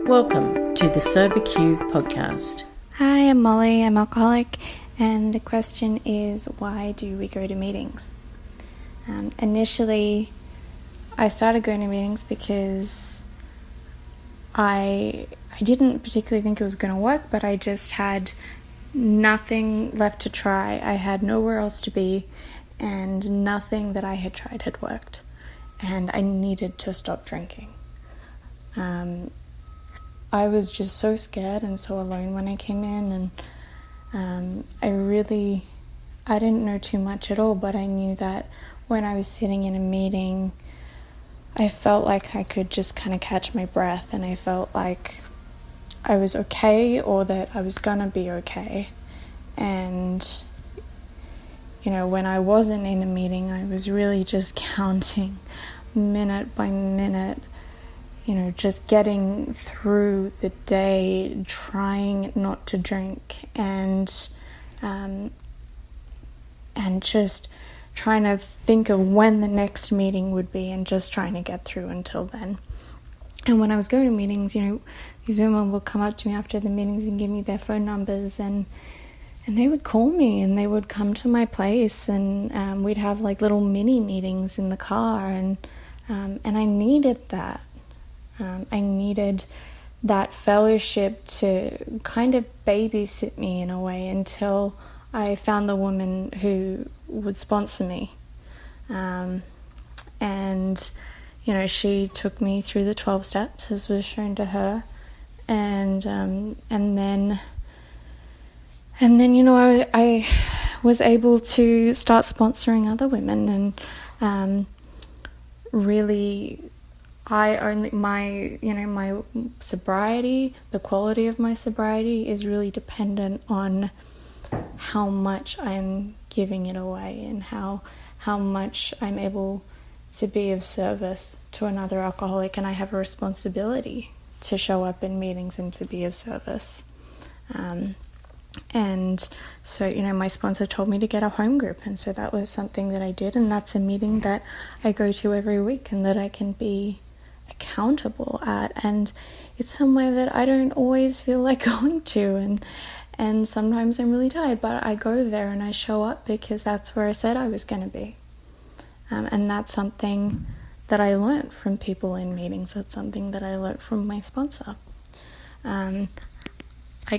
Welcome to the SoberQ podcast. Hi, I'm Molly, I'm alcoholic, and the question is, why do we go to meetings? Initially, I started going to meetings because I didn't particularly think it was going to work, but I just had nothing left to try. I had nowhere else to be, and nothing that I had tried had worked, and I needed to stop drinking. I was just so scared and so alone when I came in, and I didn't know too much at all, but I knew that when I was sitting in a meeting, I felt like I could just kind of catch my breath, and I felt like I was okay, or that I was gonna be okay. And when I wasn't in a meeting, I was really just counting minute by minute, just getting through the day, trying not to drink, and just trying to think of when the next meeting would be, and just trying to get through until then. And when I was going to meetings, these women would come up to me after the meetings and give me their phone numbers, and they would call me, and they would come to my place, and we'd have like little mini meetings in the car, and I needed that. I needed that fellowship to kind of babysit me in a way until I found the woman who would sponsor me. She took me through the 12 steps as was shown to her. And then I was able to start sponsoring other women, and really my sobriety, the quality of my sobriety is really dependent on how much I'm giving it away, and how much I'm able to be of service to another alcoholic, and I have a responsibility to show up in meetings and to be of service. And so, my sponsor told me to get a home group, and so that was something that I did, and that's a meeting that I go to every week and that I can be accountable at, and it's somewhere that I don't always feel like going to, and sometimes I'm really tired, but I go there and I show up because that's where I said I was going to be. And that's something that I learned from people in meetings. That's something that I learned from my sponsor. I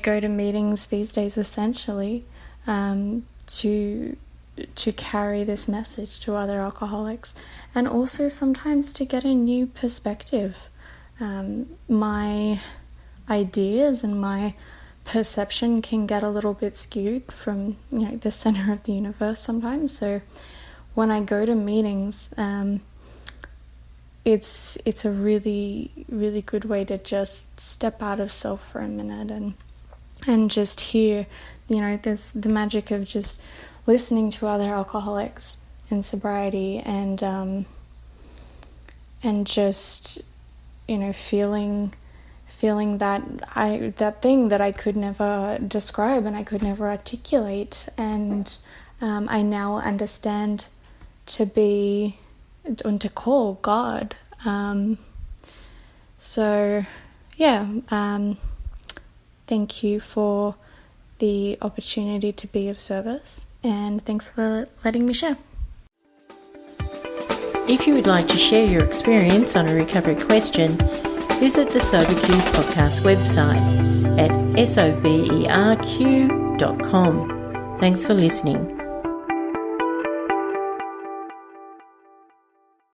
go to meetings these days essentially to carry this message to other alcoholics, and also sometimes to get a new perspective. My ideas and my perception can get a little bit skewed from the center of the universe sometimes. So when I go to meetings, it's a really, really good way to just step out of self for a minute and just hear, there's the magic of just listening to other alcoholics in sobriety, and just feeling that thing that I could never describe and I could never articulate, and I now understand to be and to call God. Thank you for the opportunity to be of service, and thanks for letting me share. If you would like to share your experience on a recovery question, visit the SoberQ podcast website at soberq.com. Thanks for listening.